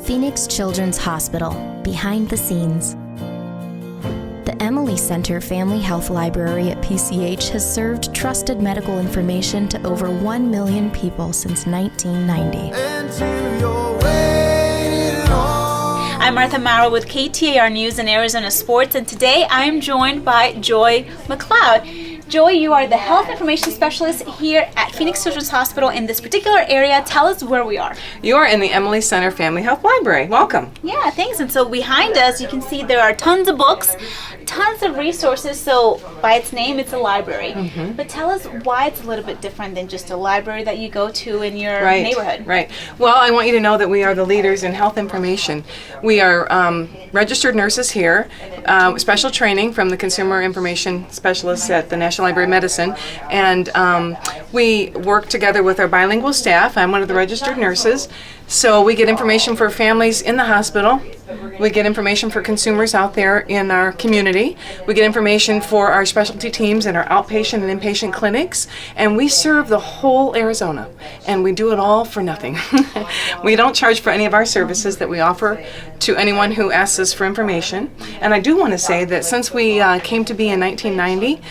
Phoenix Children's Hospital, behind the scenes. The Emily Center Family Health Library at PCH has served trusted medical information to over 1 million people since 1990. I'm Martha Maurer with KTAR News and Arizona Sports, and today I am joined by Joy McLeod. Joy, you are the health information specialist here at Phoenix Children's Hospital in this particular area. Tell us where we are. You are in the Emily Center Family Health Library. Welcome. Yeah, thanks. And so behind us, you can see there are tons of books, tons of resources. So by its name, it's a library. Mm-hmm. But tell us why it's a little bit different than just a library that you go to in your neighborhood. Right. Well, I want you to know that we are the leaders in health information. We are registered nurses here, special training from the consumer information specialists at the National Library of Medicine, and we work together with our bilingual staff. I'm one of the registered nurses, so we get information for families in the hospital. We get information for consumers out there in our community. We get information for our specialty teams in our outpatient and inpatient clinics, and we serve the whole Arizona, and we do it all for nothing. We don't charge for any of our services that we offer to anyone who asks us for information. And I do want to say that since we came to be in 1990,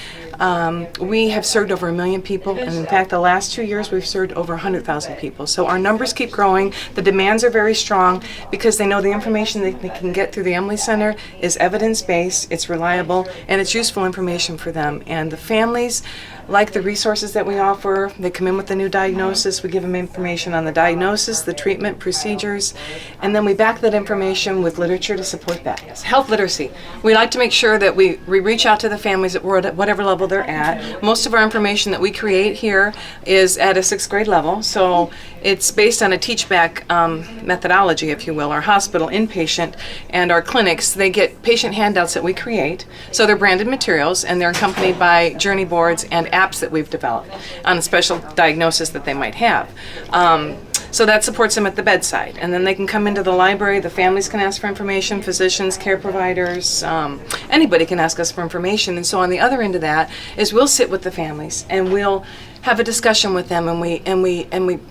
we have served over 1 million people, and in fact the last 2 years we've served over 100,000 people. So our numbers keep growing. The demands are very strong because they know the information that they can get through the Emily Center is evidence-based, it's reliable, and it's useful information for them. And the families like the resources that we offer. They come in with a new diagnosis. We give them information on the diagnosis, the treatment, procedures, and then we back that information with literature to support that. Health literacy. We like to make sure that we reach out to the families at whatever level they're at. Most of our information that we create here is at a 6th grade level, so it's based on a teach-back methodology, if you will. Our hospital, inpatient, and our clinics, they get patient handouts that we create. So they're branded materials, and they're accompanied by journey boards and apps that we've developed on a special diagnosis that they might have. So that supports them at the bedside. And then they can come into the library, the families can ask for information, physicians, care providers, anybody can ask us for information. And so on the other end of that is we'll sit with the families and we'll have a discussion with them, and we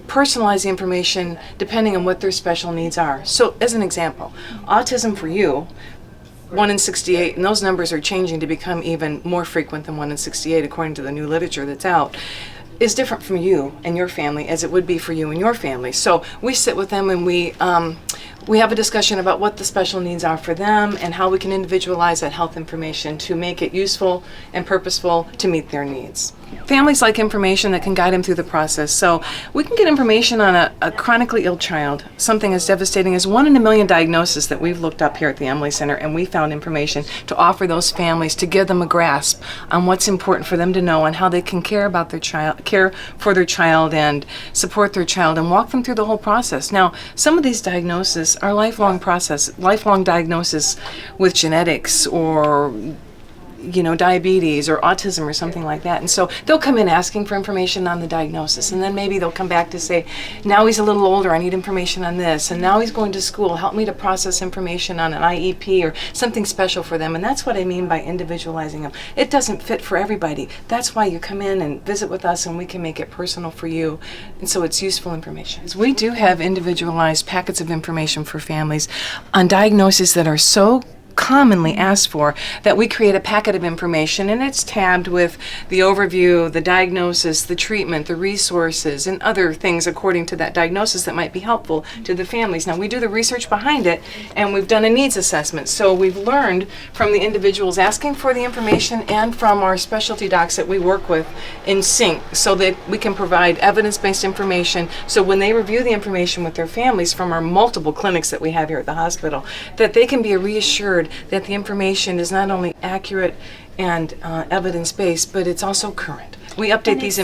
personalize the information depending on what their special needs are. So as an example, autism for you, 1 in 68, and those numbers are changing to become even more frequent than 1 in 68 according to the new literature that's out, is different from you and your family as it would be for you and your family. So we sit with them and we have a discussion about what the special needs are for them and how we can individualize that health information to make it useful and purposeful to meet their needs. Families like information that can guide them through the process. So we can get information on a chronically ill child, something as devastating as 1 in 1 million diagnoses that we've looked up here at the Emily Center, and we found information to offer those families to give them a grasp on what's important for them to know and how they can care about their child, care for their child and support their child and walk them through the whole process. Now, some of these diagnoses are lifelong diagnosis with genetics or diabetes or autism or something like that. And so they'll come in asking for information on the diagnosis, and then maybe they'll come back to say, now he's a little older, I need information on this, and now he's going to school, help me to process information on an IEP or something special for them. And that's what I mean by individualizing them. It doesn't fit for everybody. That's why you come in and visit with us, and we can make it personal for you, and so it's useful information. We do have individualized packets of information for families on diagnoses that are so commonly asked for that we create a packet of information, and it's tabbed with the overview, the diagnosis, the treatment, the resources, and other things according to that diagnosis that might be helpful to the families. Now, we do the research behind it, and we've done a needs assessment. So we've learned from the individuals asking for the information and from our specialty docs that we work with in sync so that we can provide evidence-based information, so when they review the information with their families from our multiple clinics that we have here at the hospital, that they can be reassured that the information is not only accurate and evidence-based, but it's also current. We update these.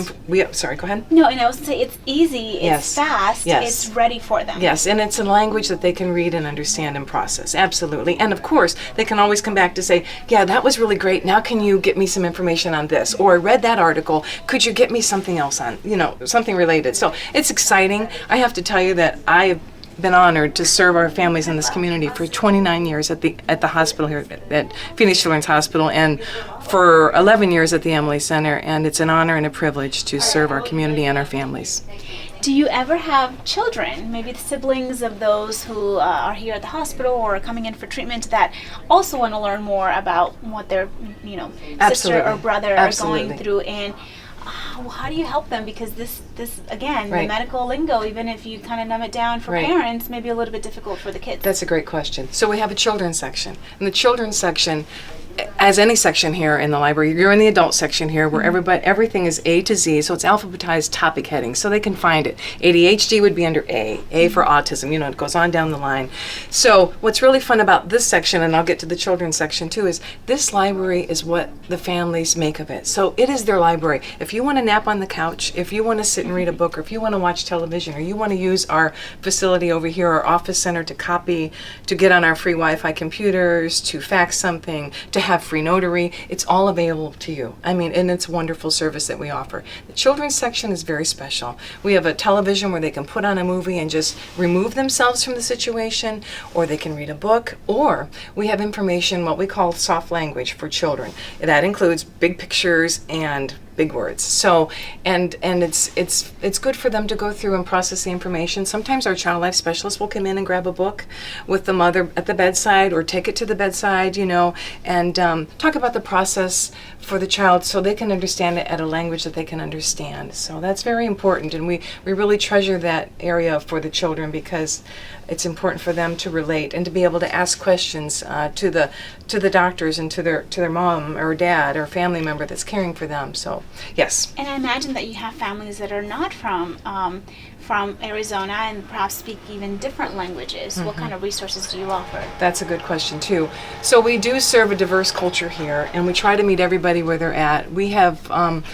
Sorry, go ahead. No, and I was going to say it's easy, it's fast, it's ready for them. Yes, and it's a language that they can read and understand and process. Absolutely. And of course, they can always come back to say, yeah, that was really great. Now can you get me some information on this? Or I read that article. Could you get me something else on, something related? So it's exciting. I have to tell you that I've been honored to serve our families in this community for 29 years at the hospital here at Phoenix Children's Hospital, and for 11 years at the Emily Center, and it's an honor and a privilege to serve our community and our families. Do you ever have children, maybe the siblings of those who are here at the hospital or are coming in for treatment, that also want to learn more about what their, sister or brother are going through? And how do you help them? Because this again, the medical lingo, even if you kind of numb it down for parents, may be a little bit difficult for the kids. That's a great question. So we have a children's section. In the children's section, as any section here in the library, you're in the adult section here where everything is A to Z, so it's alphabetized topic heading, so they can find it. ADHD would be under A for autism, it goes on down the line. So what's really fun about this section, and I'll get to the children's section too, is this library is what the families make of it. So it is their library. If you want to nap on the couch, if you want to sit and read a book, or if you want to watch television, or you want to use our facility over here, our office center, to copy, to get on our free Wi-Fi computers, to fax something, to have free notary, it's all available to you. And it's a wonderful service that we offer. The children's section is very special. We have a television where they can put on a movie and just remove themselves from the situation, or they can read a book, or we have information, what we call soft language for children. That includes big pictures and big words. So, and it's good for them to go through and process the information. Sometimes our child life specialist will come in and grab a book with the mother at the bedside, or take it to the bedside, and talk about the process for the child so they can understand it at a language that they can understand. So that's very important, and we really treasure that area for the children because it's important for them to relate and to be able to ask questions to the doctors and to their mom or dad or family member that's caring for them. So yes. And I imagine that you have families that are not from Arizona and perhaps speak even different languages. What kind of resources do you offer? That's a good question too. So we do serve a diverse culture here, and we try to meet everybody where they're at. We have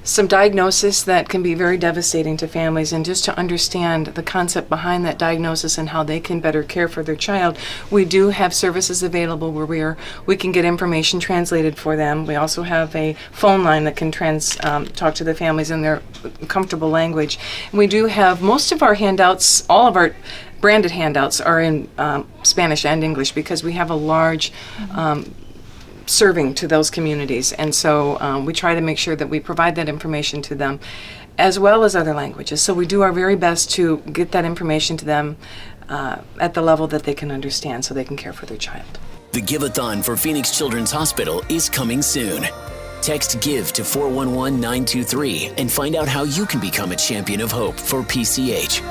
some diagnosis that can be very devastating to families, and just to understand the concept behind that diagnosis and how they can better care for their child, we do have services available where we can get information translated for them. We also have a phone line that can talk to the families in their comfortable language. And we do have most of our handouts, all of our branded handouts are in Spanish and English, because we have a large serving to those communities, and so we try to make sure that we provide that information to them as well as other languages. So we do our very best to get that information to them at the level that they can understand, so they can care for their child. The GiveAthon for Phoenix Children's Hospital is coming soon. Text GIVE to 411-923 and find out how you can become a champion of hope for PCH.